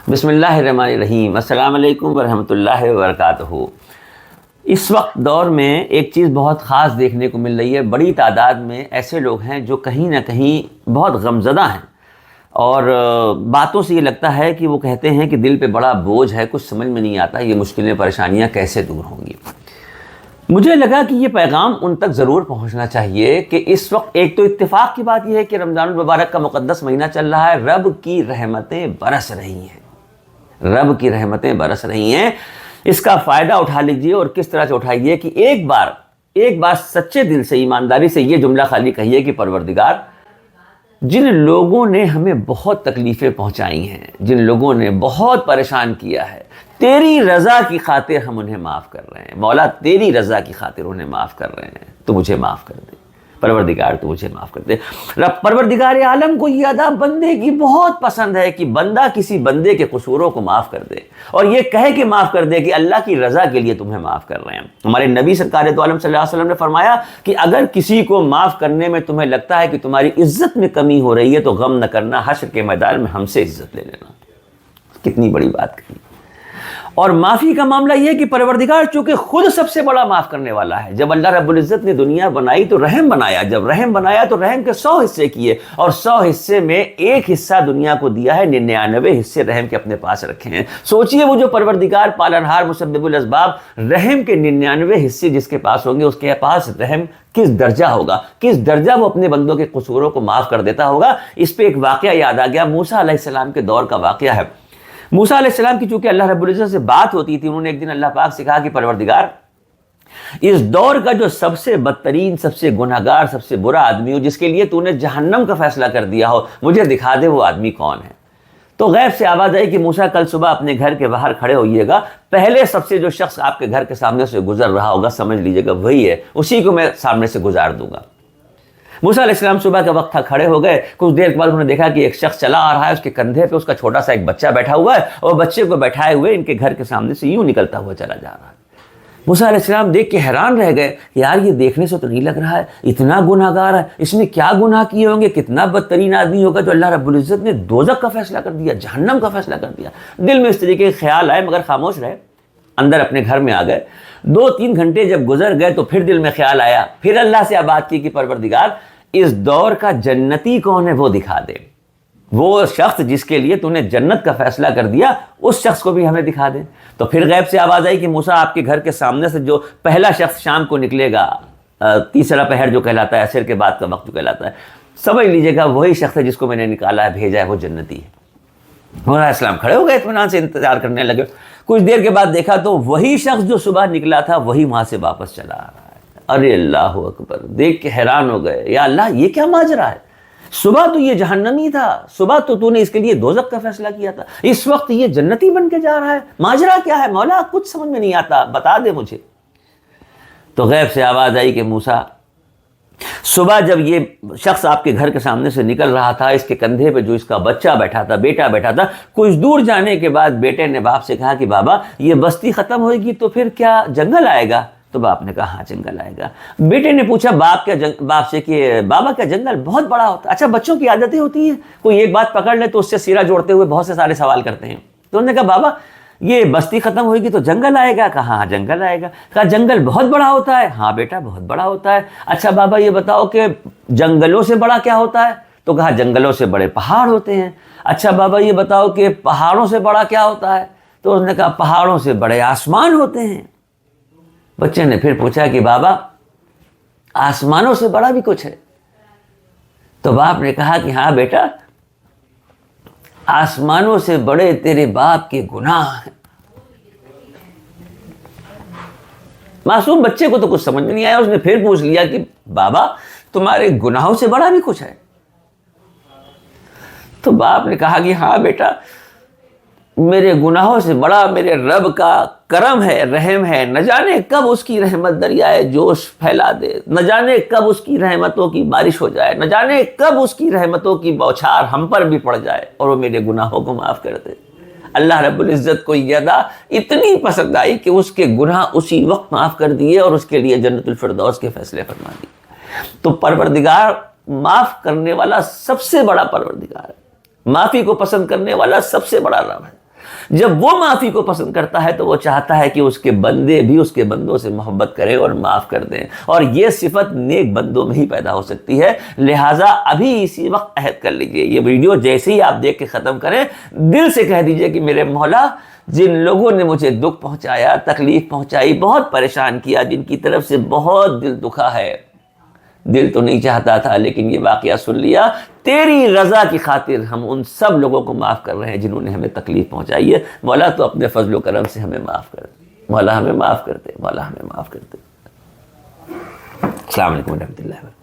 بسم اللہ الرحمن الرحیم۔ السلام علیکم ورحمۃ اللہ وبرکاتہ۔ اس وقت دور میں ایک چیز بہت خاص دیکھنے کو مل رہی ہے۔ بڑی تعداد میں ایسے لوگ ہیں جو کہیں نہ کہیں بہت غمزدہ ہیں، اور باتوں سے یہ لگتا ہے کہ وہ کہتے ہیں کہ دل پہ بڑا بوجھ ہے، کچھ سمجھ میں نہیں آتا یہ مشکلیں پریشانیاں کیسے دور ہوں گی۔ مجھے لگا کہ یہ پیغام ان تک ضرور پہنچنا چاہیے کہ اس وقت ایک تو اتفاق کی بات یہ ہے کہ رمضان المبارک کا مقدس مہینہ چل رہا ہے، رب کی رحمتیں برس رہی ہیں، رب کی رحمتیں برس رہی ہیں۔ اس کا فائدہ اٹھا لیجئے، اور کس طرح سے اٹھائیے کہ ایک بار سچے دل سے، ایمانداری سے یہ جملہ خالی کہیے کہ پروردگار، جن لوگوں نے ہمیں بہت تکلیفیں پہنچائی ہیں، جن لوگوں نے بہت پریشان کیا ہے، تیری رضا کی خاطر ہم انہیں معاف کر رہے ہیں۔ مولا تیری رضا کی خاطر انہیں معاف کر رہے ہیں، تو مجھے معاف کر دے پروردگار، تو مجھے معاف کر دے۔ رب پروردگار عالم کو یہ ادا بندے کی بہت پسند ہے کہ بندہ کسی بندے کے قصوروں کو معاف کر دے، اور یہ کہے کہ معاف کر دے کہ اللہ کی رضا کے لیے تمہیں معاف کر رہے ہیں۔ ہمارے نبی سرکار دو عالم صلی اللہ علیہ وسلم نے فرمایا کہ اگر کسی کو معاف کرنے میں تمہیں لگتا ہے کہ تمہاری عزت میں کمی ہو رہی ہے تو غم نہ کرنا، حشر کے میدان میں ہم سے عزت لے لینا۔ کتنی بڑی بات کہی۔ اور معافی کا معاملہ یہ کہ پروردگار چونکہ خود سب سے بڑا معاف کرنے والا ہے، جب اللہ رب العزت نے دنیا بنائی تو رحم بنایا، جب رحم بنایا تو رحم کے 100 حصے کیے، اور 100 حصے میں ایک حصہ دنیا کو دیا ہے، 99 حصے رحم کے اپنے پاس رکھے ہیں۔ سوچئے وہ جو پروردگار پالنہار مسبب الاسباب، رحم کے 99 حصے جس کے پاس ہوں گے، اس کے پاس رحم کس درجہ ہوگا، کس درجہ وہ اپنے بندوں کے قصوروں کو معاف کر دیتا ہوگا۔ اس پہ ایک واقعہ یاد آ گیا، موسیٰ علیہ السلام کے دور کا واقعہ ہے۔ موسیٰ علیہ السلام کی چونکہ اللہ رب العزت سے بات ہوتی تھی، انہوں نے ایک دن اللہ پاک سے کہا کہ پروردگار، اس دور کا جو سب سے بدترین، سب سے گناہگار، سب سے برا آدمی ہو، جس کے لیے تو نے جہنم کا فیصلہ کر دیا ہو، مجھے دکھا دے وہ آدمی کون ہے۔ تو غیب سے آواز آئی کہ موسیٰ کل صبح اپنے گھر کے باہر کھڑے ہوئیے گا، پہلے سب سے جو شخص آپ کے گھر کے سامنے سے گزر رہا ہوگا، سمجھ لیجئے گا وہی ہے، اسی کو میں سامنے سے گزار دوں گا۔ موسیٰ علیہ السلام صبح کا وقت تھا، کھڑے ہو گئے۔ کچھ دیر کے بعد انہوں نے دیکھا کہ ایک شخص چلا آ رہا ہے، اس کے کندھے پہ اس کا چھوٹا سا ایک بچہ بیٹھا ہوا ہے، اور بچے کو بیٹھائے ہوئے ان کے گھر کے سامنے سے یوں نکلتا ہوا چلا جا رہا ہے۔ موسیٰ علیہ السلام دیکھ کے حیران رہ گئے، یار یہ دیکھنے سے تو نہیں لگ رہا ہے اتنا گناہگار ہے، اس نے کیا گناہ کیے ہوں گے، کتنا بدترین آدمی ہوگا جو اللہ رب العزت نے دوزخ کا فیصلہ کر دیا، جہنم کا فیصلہ کر دیا۔ دل میں اس طریقے کے خیال آئے، مگر خاموش رہے، اندر اپنے گھر میں آ گئے۔ 2-3 گھنٹے جب گزر گئے تو پھر دل میں خیال آیا، پھر اللہ سے بات کی کہ پروردگار، اس دور کا جنتی کون ہے وہ دکھا دے، وہ شخص جس کے لیے تو نے جنت کا فیصلہ کر دیا، اس شخص کو بھی ہمیں دکھا دے۔ تو پھر غیب سے آواز آئی کہ موسیٰ، آپ کے گھر کے سامنے سے جو پہلا شخص شام کو نکلے گا، تیسرا پہر جو کہلاتا ہے، عصر کے بعد کا وقت جو کہلاتا ہے، سمجھ لیجئے گا وہی شخص ہے جس کو میں نے نکالا ہے، بھیجا ہے، وہ جنتی ہے۔ موسیٰ علیہ السلام کھڑے ہو گئے، اطمینان سے انتظار کرنے لگے۔ کچھ دیر کے بعد دیکھا تو وہی شخص جو صبح نکلا تھا وہی وہاں سے واپس چلا آ رہا ہے۔ ارے اللہ اکبر، دیکھ کے حیران ہو گئے، یا اللہ یہ کیا ماجرا ہے، صبح تو یہ جہنمی تھا، صبح تو نے اس کے لیے دوزخ کا فیصلہ کیا تھا، اس وقت یہ جنتی بن کے جا رہا ہے، ماجرا کیا ہے مولا، کچھ سمجھ میں نہیں آتا، بتا دے مجھے۔ تو غیب سے آواز آئی کہ موسیٰ، صبح جب یہ شخص آپ کے گھر کے سامنے سے نکل رہا تھا، اس کے کندھے پہ جو اس کا بچہ بیٹھا تھا، بیٹا بیٹھا تھا، کچھ دور جانے کے بعد بیٹے نے باپ سے کہا کہ بابا یہ بستی ختم ہوئے گی تو پھر کیا جنگل آئے گا؟ تو باپ نے کہا ہاں جنگل آئے گا۔ بیٹے نے پوچھا باپ سے کہ بابا کیا جنگل بہت بڑا ہوتا ہے؟ اچھا بچوں کی عادتیں ہوتی ہیں، کوئی ایک بات پکڑ لے تو اس سے سیرا جوڑتے ہوئے بہت سے سارے سوال کرتے ہیں۔ تو انہوں نے کہا بابا یہ بستی ختم ہوئے گی تو جنگل آئے گا؟ کہا ہاں جنگل آئے گا۔ کہا جنگل بہت بڑا ہوتا ہے؟ ہاں بیٹا بہت بڑا ہوتا ہے۔ اچھا بابا یہ بتاؤ کہ جنگلوں سے بڑا کیا ہوتا ہے؟ تو کہا جنگلوں سے بڑے پہاڑ ہوتے ہیں۔ اچھا بابا یہ بتاؤ کہ پہاڑوں سے بڑا کیا ہوتا ہے؟ تو انہوں نے کہا پہاڑوں سے بڑے آسمان ہوتے ہیں۔ بچے نے پھر پوچھا کہ بابا آسمانوں سے بڑا بھی کچھ ہے؟ تو باپ نے کہا کہ ہاں بیٹا، آسمانوں سے بڑے تیرے باپ کے گناہ ہیں۔ معصوم بچے کو تو کچھ سمجھ میں نہیں آیا، اس نے پھر پوچھ لیا کہ بابا تمہارے گناہوں سے بڑا بھی کچھ ہے؟ تو باپ نے کہا کہ ہاں بیٹا، میرے گناہوں سے بڑا میرے رب کا کرم ہے، رحم ہے، نہ جانے کب اس کی رحمت دریائے جوش پھیلا دے، نہ جانے کب اس کی رحمتوں کی بارش ہو جائے، نہ جانے کب اس کی رحمتوں کی بوچھار ہم پر بھی پڑ جائے اور وہ میرے گناہوں کو معاف کر دے۔ اللہ رب العزت کو یہ ادا اتنی پسند آئی کہ اس کے گناہ اسی وقت معاف کر دیے اور اس کے لیے جنت الفردوس کے فیصلے فرما دیے۔ تو پروردگار معاف کرنے والا سب سے بڑا پروردگار ہے، معافی کو پسند کرنے والا سب سے بڑا رب ہے۔ جب وہ معافی کو پسند کرتا ہے تو وہ چاہتا ہے کہ اس کے بندے بھی اس کے بندوں سے محبت کریں اور معاف کر دیں، اور یہ صفت نیک بندوں میں ہی پیدا ہو سکتی ہے۔ لہٰذا ابھی اسی وقت عہد کر لیجئے، یہ ویڈیو جیسے ہی آپ دیکھ کے ختم کریں دل سے کہہ دیجئے کہ میرے مولا، جن لوگوں نے مجھے دکھ پہنچایا، تکلیف پہنچائی، بہت پریشان کیا، جن کی طرف سے بہت دل دکھا ہے، دل تو نہیں چاہتا تھا لیکن یہ واقعہ سن لیا، تیری رضا کی خاطر ہم ان سب لوگوں کو معاف کر رہے ہیں جنہوں نے ہمیں تکلیف پہنچائی ہے۔ مولا تو اپنے فضل و کرم سے ہمیں معاف کر دے، مولا ہمیں معاف کر دے، مولا ہمیں معاف کر دے۔ السلام علیکم ورحمۃ اللہ وبرکاتہ۔